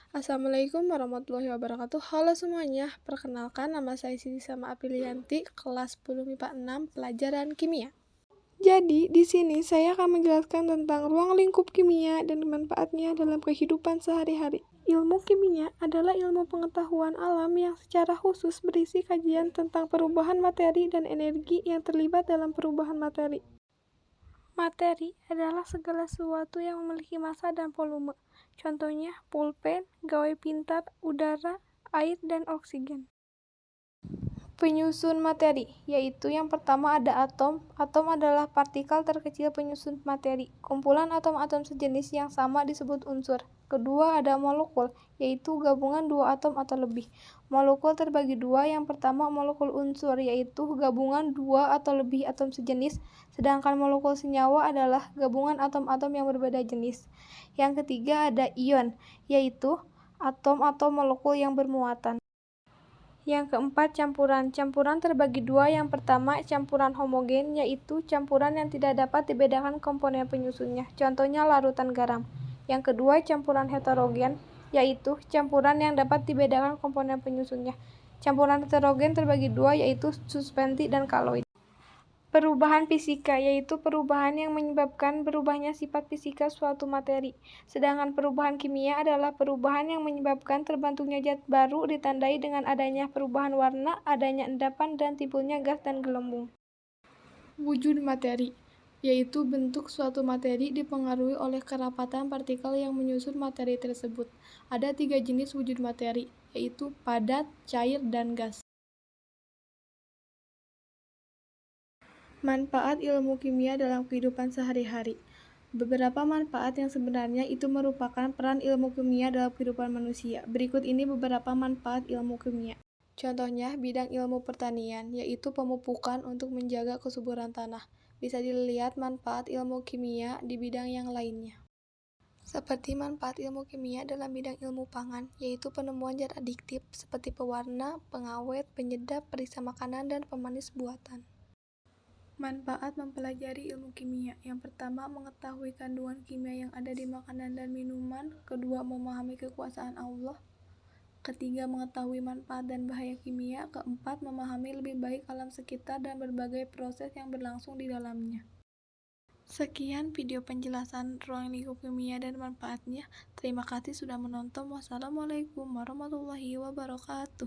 Assalamualaikum warahmatullahi wabarakatuh. Halo semuanya, perkenalkan nama saya Siti Sama Aprilianti, kelas 10 MIPA 6, pelajaran kimia. Jadi, di sini saya akan menjelaskan tentang ruang lingkup kimia dan manfaatnya dalam kehidupan sehari-hari. Ilmu kimia adalah ilmu pengetahuan alam yang secara khusus berisi kajian tentang perubahan materi dan energi yang terlibat dalam perubahan materi. Materi adalah segala sesuatu yang memiliki massa dan volume. Contohnya pulpen, gawai pintar, udara, air, dan oksigen. Penyusun materi, yaitu yang pertama ada atom. Atom adalah partikel terkecil penyusun materi. Kumpulan atom-atom sejenis yang sama disebut unsur. Kedua ada molekul, yaitu gabungan dua atom atau lebih. Molekul terbagi dua, yang pertama molekul unsur, yaitu gabungan dua atau lebih atom sejenis, sedangkan molekul senyawa adalah gabungan atom-atom yang berbeda jenis. Yang ketiga ada ion, yaitu atom atau molekul yang bermuatan. Yang keempat, campuran. Campuran terbagi dua, yang pertama campuran homogen, yaitu campuran yang tidak dapat dibedakan komponen penyusunnya, contohnya larutan garam. Yang kedua, campuran heterogen, yaitu campuran yang dapat dibedakan komponen penyusunnya. Campuran heterogen terbagi dua, yaitu suspensi dan kaloid. Perubahan fisika, yaitu perubahan yang menyebabkan berubahnya sifat fisika suatu materi. Sedangkan perubahan kimia adalah perubahan yang menyebabkan terbentuknya zat baru ditandai dengan adanya perubahan warna, adanya endapan, dan timbulnya gas dan gelembung. Wujud materi, yaitu bentuk suatu materi dipengaruhi oleh kerapatan partikel yang menyusun materi tersebut. Ada 3 jenis wujud materi, yaitu padat, cair, dan gas. Manfaat ilmu kimia dalam kehidupan sehari-hari. Beberapa manfaat yang sebenarnya itu merupakan peran ilmu kimia dalam kehidupan manusia. Berikut ini beberapa manfaat ilmu kimia. Contohnya, bidang ilmu pertanian, yaitu pemupukan untuk menjaga kesuburan tanah. Bisa dilihat manfaat ilmu kimia di bidang yang lainnya. Seperti manfaat ilmu kimia dalam bidang ilmu pangan, yaitu penemuan zat adiktif seperti pewarna, pengawet, penyedap, perisa makanan, dan pemanis buatan. Manfaat mempelajari ilmu kimia. Yang pertama, mengetahui kandungan kimia yang ada di makanan dan minuman. Kedua, memahami kekuasaan Allah. Ketiga, mengetahui manfaat dan bahaya kimia. Keempat, memahami lebih baik alam sekitar dan berbagai proses yang berlangsung di dalamnya. Sekian video penjelasan ruang lingkup kimia dan manfaatnya. Terima kasih sudah menonton. Wassalamualaikum warahmatullahi wabarakatuh.